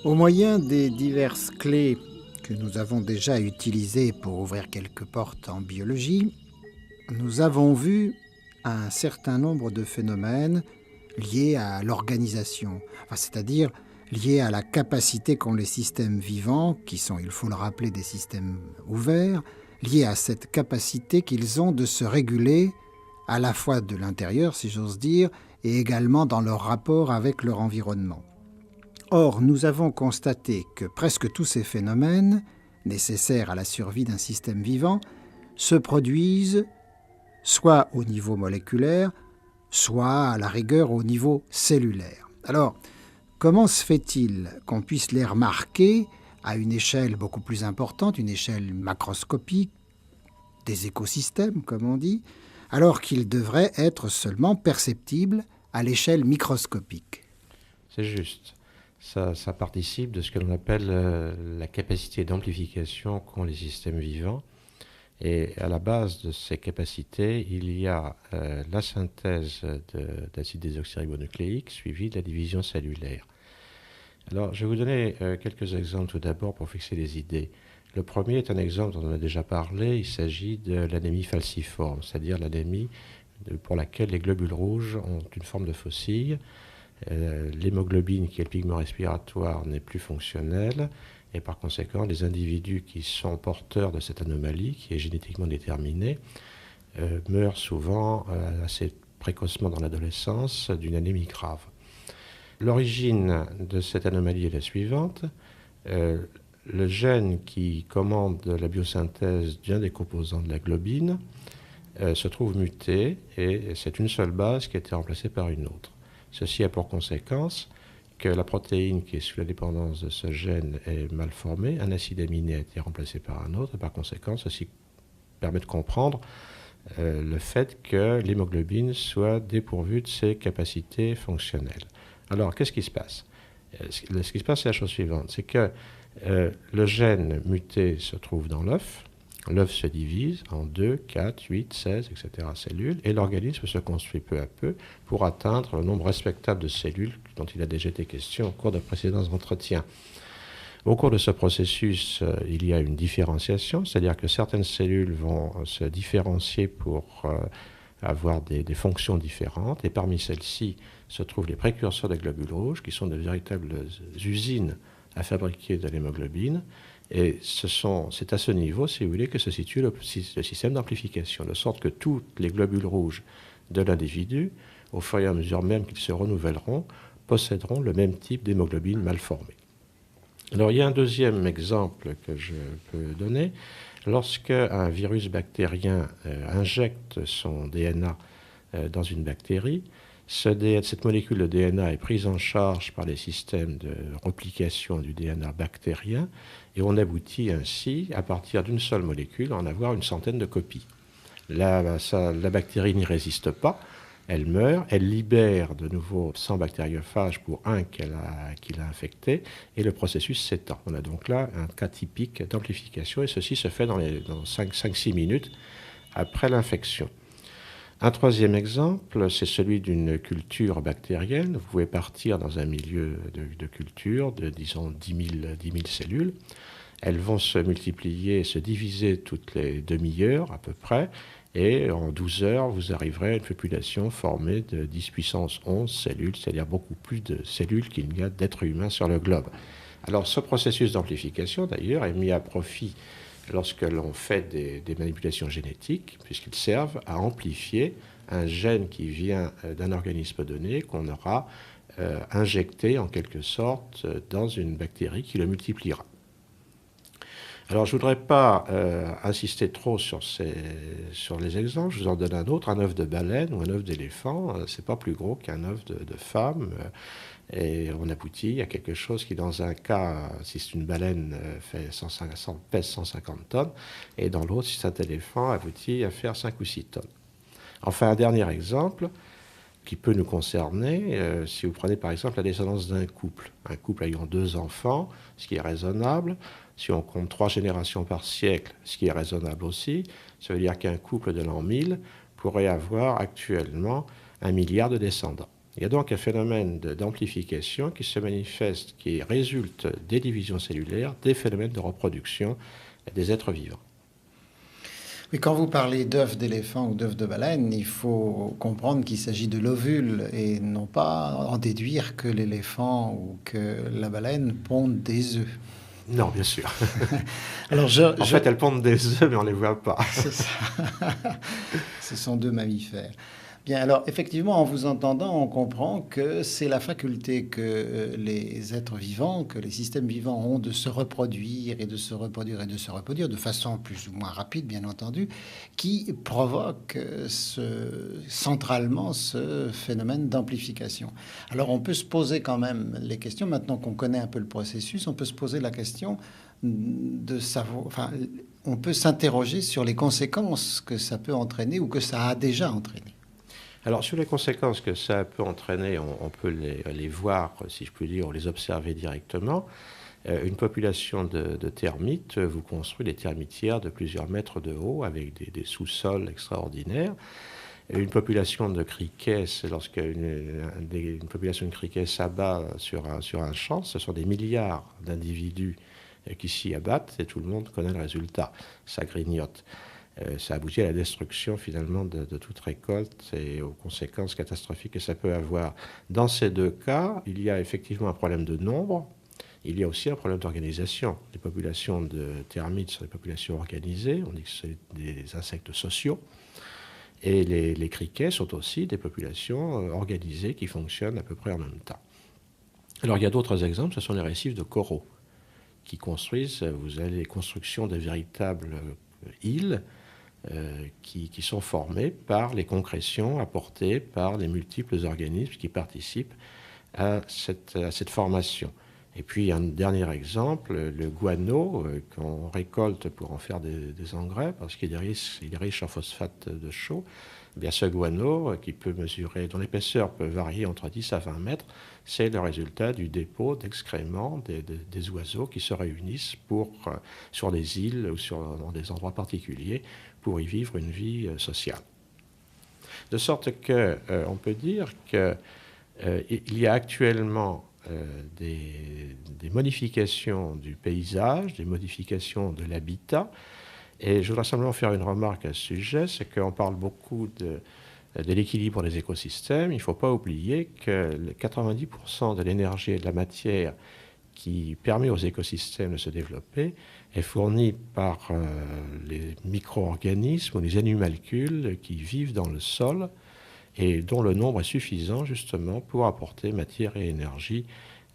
Au moyen des diverses clés que nous avons déjà utilisées pour ouvrir quelques portes en biologie, nous avons vu un certain nombre de phénomènes liés à l'organisation, c'est-à-dire liés à la capacité qu'ont les systèmes vivants, qui sont, il faut le rappeler, des systèmes ouverts, liés à cette capacité qu'ils ont de se réguler à la fois de l'intérieur, si j'ose dire, et également dans leur rapport avec leur environnement. Or, nous avons constaté que presque tous ces phénomènes, nécessaires à la survie d'un système vivant, se produisent soit au niveau moléculaire, soit à la rigueur au niveau cellulaire. Alors, comment se fait-il qu'on puisse les remarquer à une échelle beaucoup plus importante, une échelle macroscopique, des écosystèmes, comme on dit, alors qu'ils devraient être seulement perceptibles à l'échelle microscopique? C'est juste. Ça participe de ce que l'on appelle la capacité d'amplification qu'ont les systèmes vivants. Et à la base de ces capacités, il y a la synthèse d'acides désoxyribonucléiques suivie de la division cellulaire. Alors, je vais vous donner quelques exemples tout d'abord pour fixer les idées. Le premier est un exemple dont on a déjà parlé. Il s'agit de l'anémie falciforme, c'est-à-dire l'anémie pour laquelle les globules rouges ont une forme de faucille. L'hémoglobine, qui est le pigment respiratoire, n'est plus fonctionnelle. Et par conséquent, les individus qui sont porteurs de cette anomalie, qui est génétiquement déterminée, meurent souvent assez précocement dans l'adolescence d'une anémie grave. L'origine de cette anomalie est la suivante. Le gène qui commande la biosynthèse d'un des composants de la globine se trouve muté et c'est une seule base qui a été remplacée par une autre. Ceci a pour conséquence que la protéine qui est sous la dépendance de ce gène est mal formée, un acide aminé a été remplacé par un autre, et par conséquent, ceci permet de comprendre le fait que l'hémoglobine soit dépourvue de ses capacités fonctionnelles. Alors, qu'est-ce qui se passe? Ce qui se passe, c'est la chose suivante, c'est que le gène muté se trouve dans l'œuf. L'œuf se divise en 2, 4, 8, 16, etc. cellules, et l'organisme se construit peu à peu pour atteindre le nombre respectable de cellules dont il a déjà été question au cours de précédents entretiens. Au cours de ce processus, il y a une différenciation, c'est-à-dire que certaines cellules vont se différencier pour avoir des fonctions différentes, et parmi celles-ci se trouvent les précurseurs des globules rouges, qui sont de véritables usines à fabriquer de l'hémoglobine. Et c'est à ce niveau, si vous voulez, que se situe le système d'amplification, de sorte que tous les globules rouges de l'individu, au fur et à mesure même qu'ils se renouvelleront, posséderont le même type d'hémoglobine mal formée. Alors, il y a un deuxième exemple que je peux donner. Lorsque un virus bactérien injecte son DNA dans une bactérie, cette molécule de DNA est prise en charge par les systèmes de replication du DNA bactérien et on aboutit ainsi, à partir d'une seule molécule, à en avoir une centaine de copies. La bactérie n'y résiste pas, elle meurt, elle libère de nouveau 100 bactériophages pour un qui l'a infecté et le processus s'étend. On a donc là un cas typique d'amplification et ceci se fait dans 5-6 minutes après l'infection. Un troisième exemple, c'est celui d'une culture bactérienne. Vous pouvez partir dans un milieu de culture de, disons, 10 000 cellules. Elles vont se multiplier, se diviser toutes les demi-heures à peu près, et en 12 heures, vous arriverez à une population formée de 10 puissance 11 cellules, c'est-à-dire beaucoup plus de cellules qu'il n'y a d'êtres humains sur le globe. Alors ce processus d'amplification, d'ailleurs, est mis à profit lorsque l'on fait des manipulations génétiques, puisqu'ils servent à amplifier un gène qui vient d'un organisme donné, qu'on aura injecté en quelque sorte dans une bactérie qui le multipliera. Alors je ne voudrais pas insister trop sur les exemples, je vous en donne un autre, un œuf de baleine ou un œuf d'éléphant, c'est pas plus gros qu'un œuf de femme. Et on aboutit à quelque chose qui, dans un cas, si c'est une baleine, pèse 150 tonnes, et dans l'autre, si c'est un éléphant, aboutit à faire 5 ou 6 tonnes. Enfin, un dernier exemple qui peut nous concerner, si vous prenez par exemple la descendance d'un couple ayant 2 enfants, ce qui est raisonnable, si on compte 3 générations par siècle, ce qui est raisonnable aussi, ça veut dire qu'un couple de l'an 1000 pourrait avoir actuellement 1 milliard de descendants. Il y a donc un phénomène d'amplification qui se manifeste, qui résulte des divisions cellulaires, des phénomènes de reproduction des êtres vivants. Mais quand vous parlez d'œufs d'éléphant ou d'œufs de baleine, il faut comprendre qu'il s'agit de l'ovule et non pas en déduire que l'éléphant ou que la baleine pondent des œufs. Non, bien sûr. Alors En fait, elles pondent des œufs, mais on ne les voit pas. C'est ça. Ce sont deux mammifères. Bien, alors effectivement, en vous entendant, on comprend que c'est la faculté que les êtres vivants, que les systèmes vivants ont de se reproduire et de se reproduire et de se reproduire de façon plus ou moins rapide, bien entendu, qui provoque centralement ce phénomène d'amplification. Alors on peut se poser quand même les questions, maintenant qu'on connaît un peu le processus, on peut se poser la question de savoir, enfin, on peut s'interroger sur les conséquences que ça peut entraîner ou que ça a déjà entraîné. Alors, sur les conséquences que ça peut entraîner, on peut les voir, si je puis dire, ou les observer directement. Une population de termites vous construit des termitières de plusieurs mètres de haut avec des sous-sols extraordinaires. Une population de criquets, lorsqu'une population de criquets s'abat sur un champ, ce sont des milliards d'individus qui s'y abattent et tout le monde connaît le résultat. Ça grignote. Ça aboutit à la destruction finalement de toute récolte et aux conséquences catastrophiques que ça peut avoir. Dans ces deux cas, il y a effectivement un problème de nombre, il y a aussi un problème d'organisation. Les populations de termites sont des populations organisées, on dit que c'est des insectes sociaux, et les criquets sont aussi des populations organisées qui fonctionnent à peu près en même temps. Alors il y a d'autres exemples, ce sont les récifs de coraux qui construisent, vous avez les constructions de véritables îles qui sont formées par les concrétions apportées par les multiples organismes qui participent à cette formation. Et puis un dernier exemple, le guano qu'on récolte pour en faire des engrais, parce qu'il est riche en phosphate de chaux. Eh bien, ce guano, qui peut mesurer, dont l'épaisseur peut varier entre 10 à 20 mètres, c'est le résultat du dépôt d'excréments des oiseaux qui se réunissent sur des îles ou dans des endroits particuliers pour y vivre une vie sociale. De sorte qu'on peut dire qu'il y a actuellement des modifications du paysage, des modifications de l'habitat. Et je voudrais simplement faire une remarque à ce sujet, c'est qu'on parle beaucoup de l'équilibre des écosystèmes. Il ne faut pas oublier que 90% de l'énergie et de la matière qui permet aux écosystèmes de se développer est fournie par les micro-organismes ou les animalcules qui vivent dans le sol et dont le nombre est suffisant justement pour apporter matière et énergie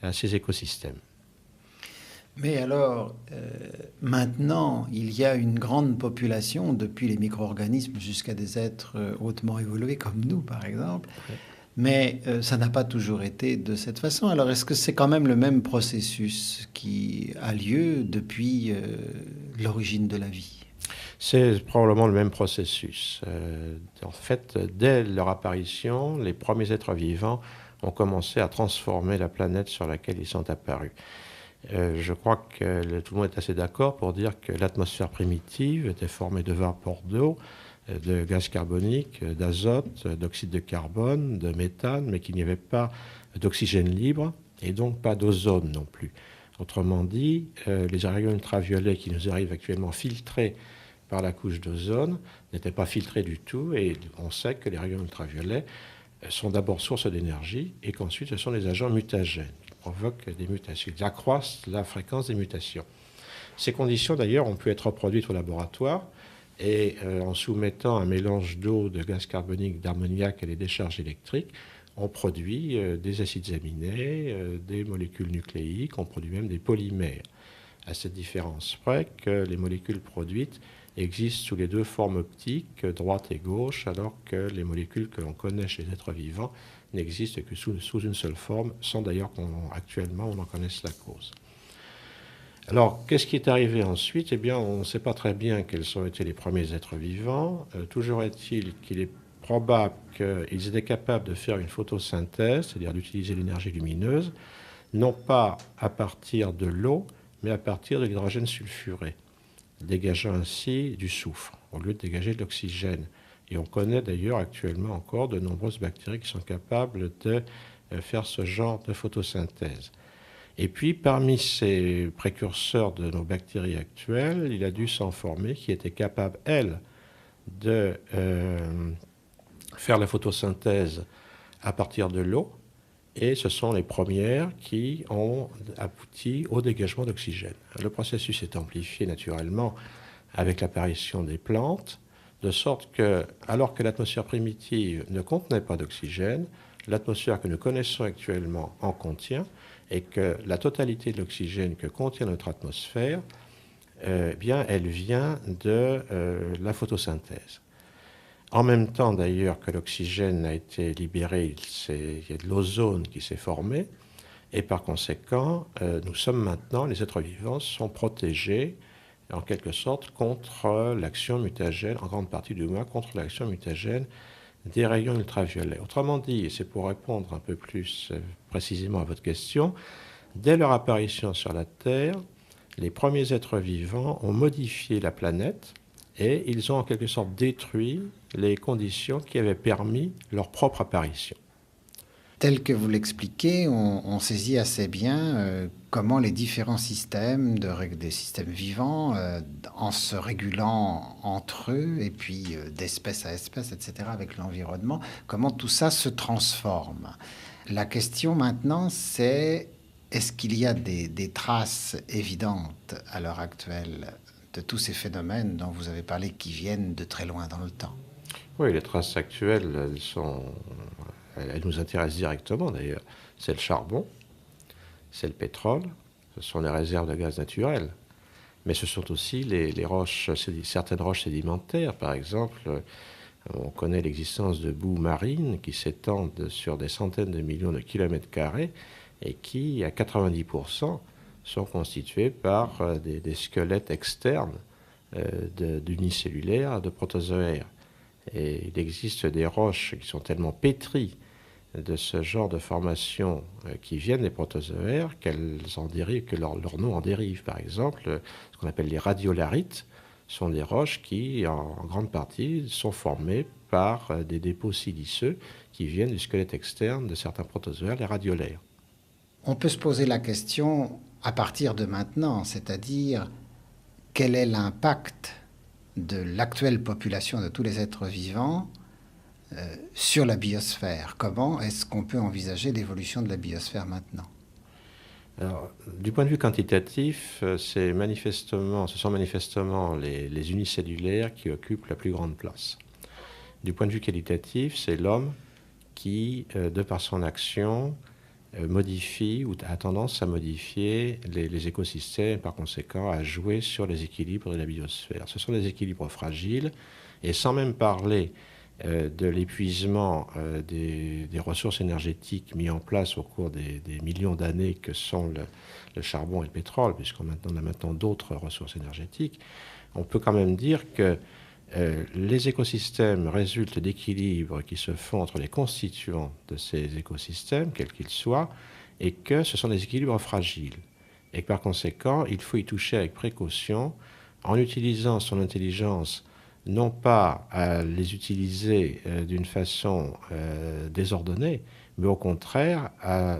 à ces écosystèmes. Mais alors, maintenant, il y a une grande population, depuis les micro-organismes jusqu'à des êtres hautement évolués comme nous, par exemple. Okay. Mais ça n'a pas toujours été de cette façon. Alors, est-ce que c'est quand même le même processus qui a lieu depuis l'origine de la vie ? C'est probablement le même processus. En fait, dès leur apparition, les premiers êtres vivants ont commencé à transformer la planète sur laquelle ils sont apparus. Je crois que tout le monde est assez d'accord pour dire que l'atmosphère primitive était formée de vapeur d'eau, de gaz carbonique, d'azote, d'oxyde de carbone, de méthane, mais qu'il n'y avait pas d'oxygène libre et donc pas d'ozone non plus. Autrement dit, les rayons ultraviolets qui nous arrivent actuellement filtrés par la couche d'ozone n'étaient pas filtrés du tout, et on sait que les rayons ultraviolets sont d'abord source d'énergie et qu'ensuite ce sont des agents mutagènes qui provoquent des mutations, qui accroissent la fréquence des mutations. Ces conditions d'ailleurs ont pu être reproduites au laboratoire et en soumettant un mélange d'eau, de gaz carbonique, d'ammoniac et des décharges électriques, on produit des acides aminés, des molécules nucléiques, on produit même des polymères. À cette différence près que les molécules produites existent sous les deux formes optiques, droite et gauche, alors que les molécules que l'on connaît chez les êtres vivants n'existent que sous une seule forme, sans d'ailleurs qu'actuellement on en connaisse la cause. Alors, qu'est-ce qui est arrivé ensuite ? Eh bien, on ne sait pas très bien quels ont été les premiers êtres vivants. Toujours est-il qu'il est probable qu'ils étaient capables de faire une photosynthèse, c'est-à-dire d'utiliser l'énergie lumineuse, non pas à partir de l'eau, mais à partir de l'hydrogène sulfuré, dégageant ainsi du soufre, au lieu de dégager de l'oxygène. Et on connaît d'ailleurs actuellement encore de nombreuses bactéries qui sont capables de faire ce genre de photosynthèse. Et puis, parmi ces précurseurs de nos bactéries actuelles, il a dû s'en former qui étaient capables, elles, de faire la photosynthèse à partir de l'eau. Et ce sont les premières qui ont abouti au dégagement d'oxygène. Le processus est amplifié naturellement avec l'apparition des plantes, de sorte que, alors que l'atmosphère primitive ne contenait pas d'oxygène, l'atmosphère que nous connaissons actuellement en contient, et que la totalité de l'oxygène que contient notre atmosphère, bien, elle vient de la photosynthèse. En même temps, d'ailleurs, que l'oxygène a été libéré, il y a de l'ozone qui s'est formé, et par conséquent, nous sommes maintenant, les êtres vivants sont protégés, en quelque sorte, contre l'action mutagène, en grande partie du moins, contre l'action mutagène des rayons ultraviolets. Autrement dit, et c'est pour répondre un peu plus précisément à votre question, dès leur apparition sur la Terre, les premiers êtres vivants ont modifié la planète et ils ont en quelque sorte détruit les conditions qui avaient permis leur propre apparition. Tel que vous l'expliquez, on saisit assez bien comment les différents systèmes, des systèmes vivants, en se régulant entre eux, et puis d'espèce à espèce, etc., avec l'environnement, comment tout ça se transforme. La question maintenant, c'est est-ce qu'il y a des traces évidentes à l'heure actuelle de tous ces phénomènes dont vous avez parlé qui viennent de très loin dans le temps? Oui, les traces actuelles, elles nous intéressent directement d'ailleurs. C'est le charbon, c'est le pétrole, ce sont les réserves de gaz naturel. Mais ce sont aussi les roches, certaines roches sédimentaires. Par exemple, on connaît l'existence de boues marines qui s'étendent sur des centaines de millions de kilomètres carrés et qui, à 90%, sont constituées par des squelettes externes d'unicellulaires, de protozoaires. Et il existe des roches qui sont tellement pétries de ce genre de formations qui viennent des protozoaires qu'elles en dérivent, que leur nom en dérive. Par exemple, ce qu'on appelle les radiolarites sont des roches qui, en grande partie, sont formées par des dépôts siliceux qui viennent du squelette externe de certains protozoaires, les radiolaires. On peut se poser la question à partir de maintenant, c'est-à-dire quel est l'impact de l'actuelle population de tous les êtres vivants sur la biosphère. Comment est-ce qu'on peut envisager l'évolution de la biosphère maintenant? Alors, du point de vue quantitatif, ce sont manifestement les unicellulaires qui occupent la plus grande place. Du point de vue qualitatif, c'est l'homme qui, de par son action, modifie ou a tendance à modifier les écosystèmes et par conséquent à jouer sur les équilibres de la biosphère. Ce sont des équilibres fragiles et sans même parler de l'épuisement des ressources énergétiques mis en place au cours des millions d'années que sont le charbon et le pétrole, puisqu'on a maintenant d'autres ressources énergétiques, on peut quand même dire que les écosystèmes résultent d'équilibres qui se font entre les constituants de ces écosystèmes, quels qu'ils soient, et que ce sont des équilibres fragiles. Et que par conséquent, il faut y toucher avec précaution en utilisant son intelligence non pas à les utiliser d'une façon désordonnée, mais au contraire à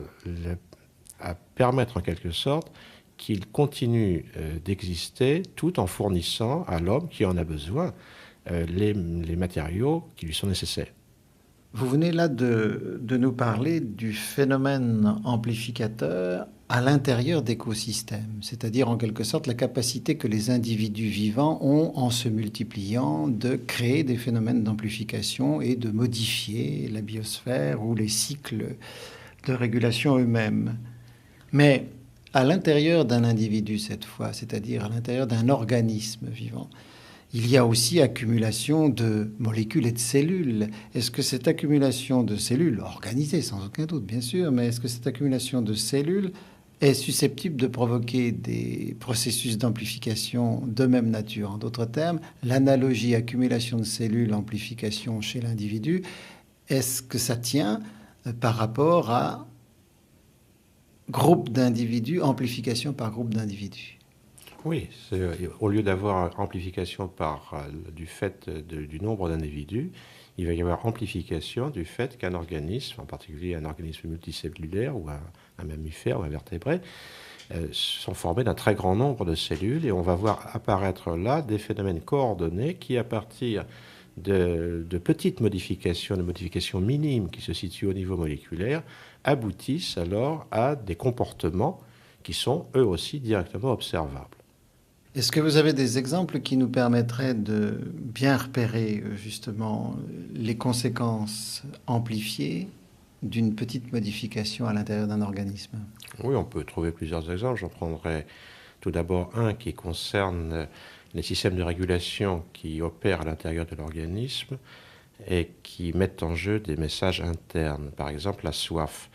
permettre en quelque sorte qu'ils continuent d'exister tout en fournissant à l'homme qui en a besoin les matériaux qui lui sont nécessaires. Vous venez là de nous parler du phénomène amplificateur à l'intérieur d'écosystèmes, c'est-à-dire en quelque sorte la capacité que les individus vivants ont en se multipliant de créer des phénomènes d'amplification et de modifier la biosphère ou les cycles de régulation eux-mêmes. Mais à l'intérieur d'un individu cette fois, c'est-à-dire à l'intérieur d'un organisme vivant, il y a aussi accumulation de molécules et de cellules. Est-ce que cette accumulation de cellules, organisée sans aucun doute bien sûr, mais est-ce que cette accumulation de cellules est susceptible de provoquer des processus d'amplification de même nature? En d'autres termes, l'analogie accumulation de cellules, amplification chez l'individu, est-ce que ça tient par rapport à groupe d'individus, amplification par groupe d'individus? Oui, au lieu d'avoir amplification du fait du nombre d'individus, il va y avoir amplification du fait qu'un organisme, en particulier un organisme multicellulaire ou un mammifère ou un vertébré, sont formés d'un très grand nombre de cellules, et on va voir apparaître là des phénomènes coordonnés qui, à partir de petites modifications, de modifications minimes qui se situent au niveau moléculaire, aboutissent alors à des comportements qui sont eux aussi directement observables. Est-ce que vous avez des exemples qui nous permettraient de bien repérer justement les conséquences amplifiées d'une petite modification à l'intérieur d'un organisme? Oui, on peut trouver plusieurs exemples. J'en prendrai tout d'abord un qui concerne les systèmes de régulation qui opèrent à l'intérieur de l'organisme et qui mettent en jeu des messages internes. Par exemple, la soif.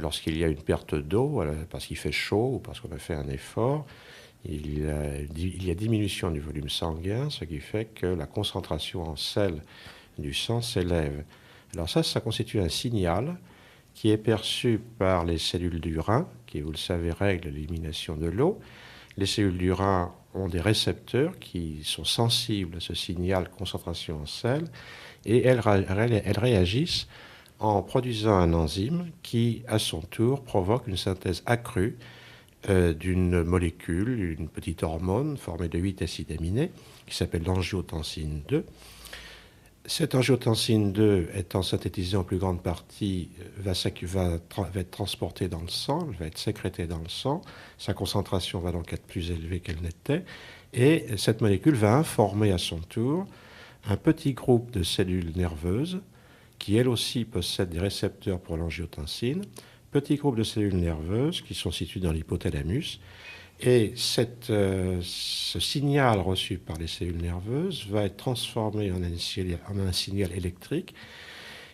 Lorsqu'il y a une perte d'eau, parce qu'il fait chaud ou parce qu'on a fait un effort, il y a diminution du volume sanguin, ce qui fait que la concentration en sel du sang s'élève. Alors ça constitue un signal qui est perçu par les cellules du rein, qui, vous le savez, règlent l'élimination de l'eau. Les cellules du rein ont des récepteurs qui sont sensibles à ce signal concentration en sel, et elles réagissent en produisant un enzyme qui, à son tour, provoque une synthèse accrue d'une molécule, une petite hormone formée de 8 acides aminés, qui s'appelle l'angiotensine 2. Cette angiotensine 2 étant synthétisée en plus grande partie, va être transportée dans le sang, elle va être sécrétée dans le sang, sa concentration va donc être plus élevée qu'elle n'était, et cette molécule va informer à son tour un petit groupe de cellules nerveuses qui elles aussi possèdent des récepteurs pour l'angiotensine, petit groupe de cellules nerveuses qui sont situées dans l'hypothalamus, et ce signal reçu par les cellules nerveuses va être transformé en un signal électrique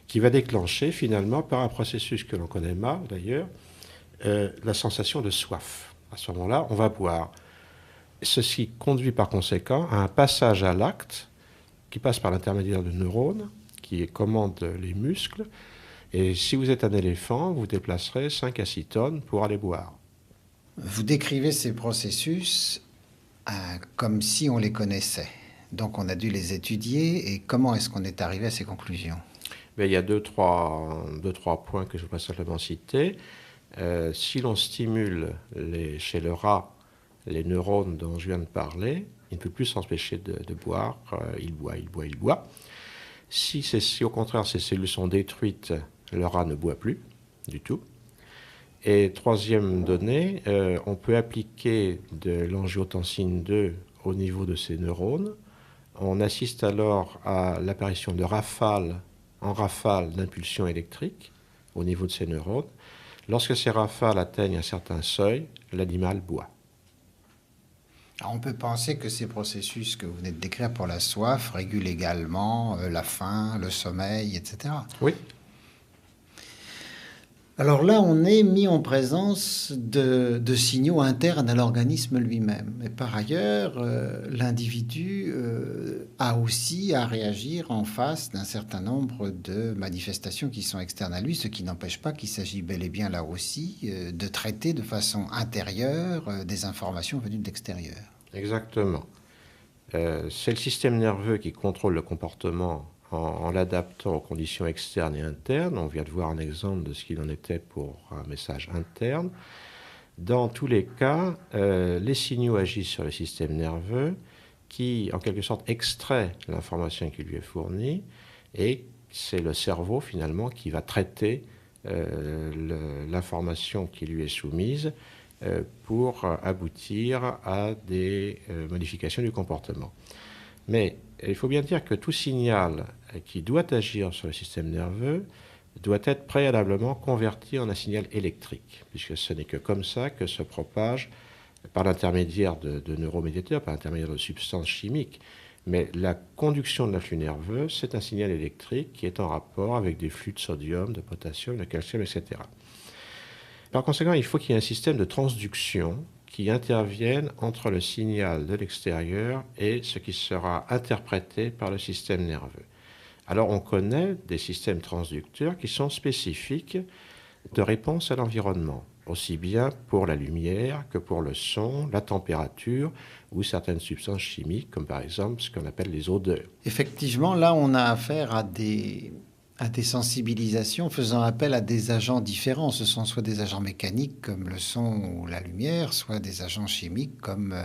qui va déclencher finalement, par un processus que l'on connaît mal d'ailleurs, la sensation de soif. À ce moment-là, on va boire. Ceci conduit par conséquent à un passage à l'acte qui passe par l'intermédiaire de neurones qui commandent les muscles. Et si vous êtes un éléphant, vous déplacerez 5 à 6 tonnes pour aller boire. Vous décrivez ces processus comme si on les connaissait. Donc on a dû les étudier. Et comment est-ce qu'on est arrivé à ces conclusions? Il y a deux, trois points que je voudrais simplement citer. Si l'on stimule chez le rat les neurones dont je viens de parler, il ne peut plus s'empêcher de boire. Il boit. Si au contraire ces cellules sont détruites, le rat ne boit plus du tout. Et troisième donnée, on peut appliquer de l'angiotensine 2 au niveau de ces neurones. On assiste alors à l'apparition de rafales d'impulsions électriques au niveau de ces neurones. Lorsque ces rafales atteignent un certain seuil, l'animal boit. Alors on peut penser que ces processus que vous venez de décrire pour la soif régulent également la faim, le sommeil, etc. Oui. Alors là, on est mis en présence de signaux internes à l'organisme lui-même. Et par ailleurs, l'individu a aussi à réagir en face d'un certain nombre de manifestations qui sont externes à lui, ce qui n'empêche pas qu'il s'agit bel et bien là aussi de traiter de façon intérieure des informations venues de l'extérieur. Exactement. C'est le système nerveux qui contrôle le comportement en l'adaptant aux conditions externes et internes. On vient de voir un exemple de ce qu'il en était pour un message interne. Dans tous les cas, les signaux agissent sur le système nerveux qui, en quelque sorte, extrait l'information qui lui est fournie, et c'est le cerveau, finalement, qui va traiter l'information qui lui est soumise pour aboutir à des modifications du comportement. Mais il faut bien dire que tout signal qui doit agir sur le système nerveux doit être préalablement converti en un signal électrique, puisque ce n'est que comme ça que se propage, par l'intermédiaire de neuromédiateurs, par l'intermédiaire de substances chimiques. Mais la conduction de l'influx nerveux, c'est un signal électrique qui est en rapport avec des flux de sodium, de potassium, de calcium, etc. Par conséquent, il faut qu'il y ait un système de transduction qui interviennent entre le signal de l'extérieur et ce qui sera interprété par le système nerveux. Alors on connaît des systèmes transducteurs qui sont spécifiques de réponse à l'environnement. aussi bien pour la lumière que pour le son, la température ou certaines substances chimiques, comme par exemple ce qu'on appelle les odeurs. Effectivement, là, on a affaire à des sensibilisations faisant appel à des agents différents. Ce sont soit des agents mécaniques comme le son ou la lumière, soit des agents chimiques comme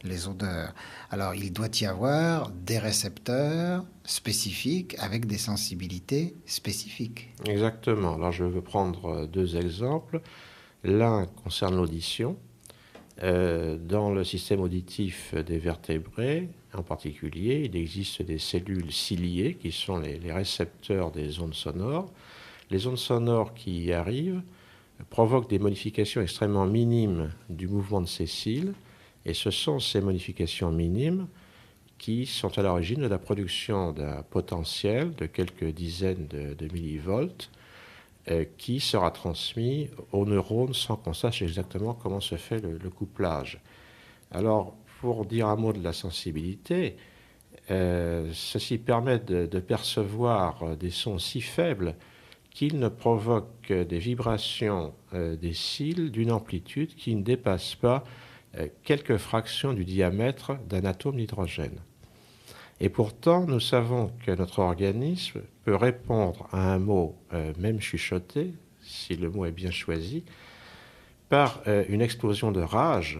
les odeurs. Alors, il doit y avoir des récepteurs spécifiques avec des sensibilités spécifiques. Exactement. Alors je veux prendre deux exemples. L'un concerne l'audition. Dans le système auditif des vertébrés, en particulier, il existe des cellules ciliées qui sont les récepteurs des ondes sonores. Les ondes sonores qui y arrivent provoquent des modifications extrêmement minimes du mouvement de ces cils, et ce sont ces modifications minimes qui sont à l'origine de la production d'un potentiel de quelques dizaines de millivolts qui sera transmis aux neurones sans qu'on sache exactement comment se fait le couplage. Alors, pour dire un mot de la sensibilité, ceci permet de percevoir des sons si faibles qu'ils ne provoquent des vibrations des cils d'une amplitude qui ne dépasse pas quelques fractions du diamètre d'un atome d'hydrogène. Et pourtant, nous savons que notre organisme peut répondre à un mot, même chuchoté, si le mot est bien choisi, par une explosion de rage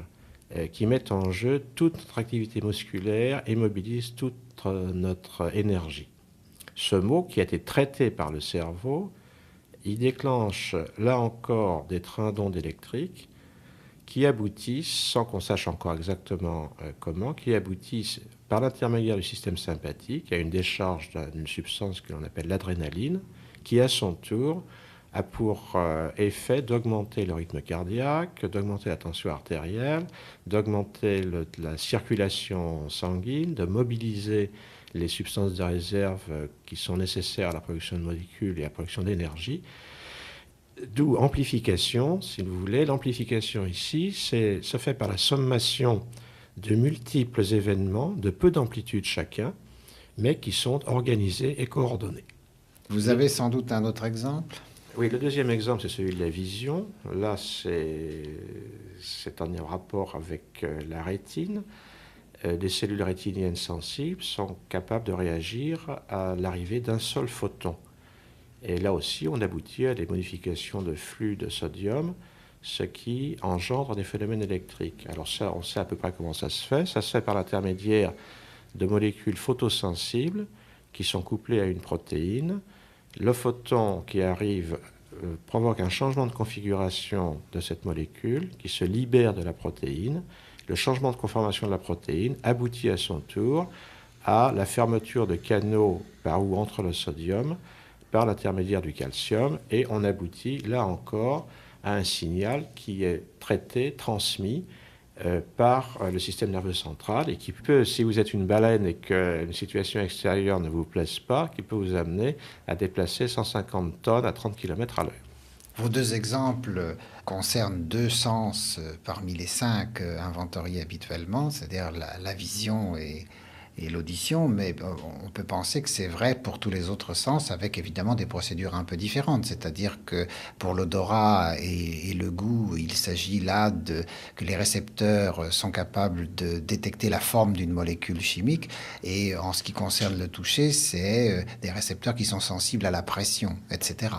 qui met en jeu toute notre activité musculaire et mobilise toute notre énergie. Ce mot, qui a été traité par le cerveau, il déclenche là encore des trains d'ondes électriques qui aboutissent, sans qu'on sache encore exactement comment, qui aboutissent par l'intermédiaire du système sympathique à une décharge d'une substance que l'on appelle l'adrénaline, qui à son tour a pour effet d'augmenter le rythme cardiaque, d'augmenter la tension artérielle, d'augmenter la circulation sanguine, de mobiliser les substances de réserve qui sont nécessaires à la production de molécules et à la production d'énergie. D'où amplification, si vous voulez. L'amplification ici se fait par la sommation de multiples événements, de peu d'amplitude chacun, mais qui sont organisés et coordonnés. Vous avez sans doute un autre exemple ? Oui, le deuxième exemple, c'est celui de la vision. Là, c'est en rapport avec la rétine. Des cellules rétiniennes sensibles sont capables de réagir à l'arrivée d'un seul photon. Et là aussi, on aboutit à des modifications de flux de sodium, ce qui engendre des phénomènes électriques. Alors ça, on sait à peu près comment ça se fait. Ça se fait par l'intermédiaire de molécules photosensibles qui sont couplées à une protéine. Le photon qui arrive provoque un changement de configuration de cette molécule qui se libère de la protéine. Le changement de conformation de la protéine aboutit à son tour à la fermeture de canaux par où entre le sodium par l'intermédiaire du calcium, et on aboutit là encore à un signal qui est traité, transmis par le système nerveux central, et qui peut, si vous êtes une baleine et qu'une situation extérieure ne vous plaise pas, qui peut vous amener à déplacer 150 tonnes à 30 km à l'heure. Vos deux exemples concernent deux sens parmi les 5 inventoriés habituellement, c'est-à-dire la vision et l'audition, mais on peut penser que c'est vrai pour tous les autres sens, avec évidemment des procédures un peu différentes. C'est-à-dire que pour l'odorat et le goût, il s'agit là que les récepteurs sont capables de détecter la forme d'une molécule chimique, et en ce qui concerne le toucher, c'est des récepteurs qui sont sensibles à la pression, etc.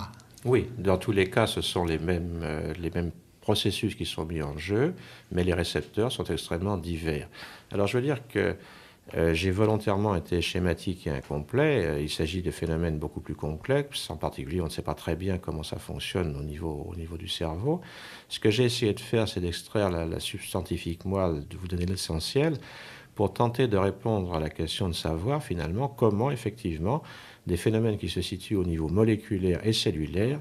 Oui, dans tous les cas, ce sont les mêmes processus qui sont mis en jeu, mais les récepteurs sont extrêmement divers. Alors je veux dire que j'ai volontairement été schématique et incomplet. Il s'agit de phénomènes beaucoup plus complexes. En particulier, on ne sait pas très bien comment ça fonctionne au niveau du cerveau. Ce que j'ai essayé de faire, c'est d'extraire la substantifique moelle, de vous donner l'essentiel, pour tenter de répondre à la question de savoir finalement comment effectivement des phénomènes qui se situent au niveau moléculaire et cellulaire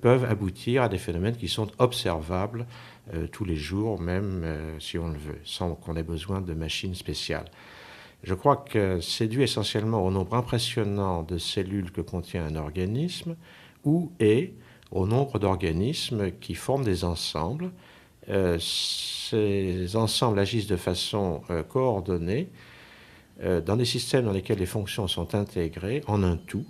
peuvent aboutir à des phénomènes qui sont observables tous les jours, même si on le veut, sans qu'on ait besoin de machines spéciales. Je crois que c'est dû essentiellement au nombre impressionnant de cellules que contient un organisme, ou au nombre d'organismes qui forment des ensembles. Ces ensembles agissent de façon coordonnée dans des systèmes dans lesquels les fonctions sont intégrées en un tout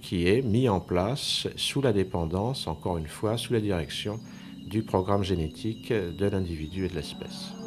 qui est mis en place sous la dépendance, encore une fois, sous la direction du programme génétique de l'individu et de l'espèce.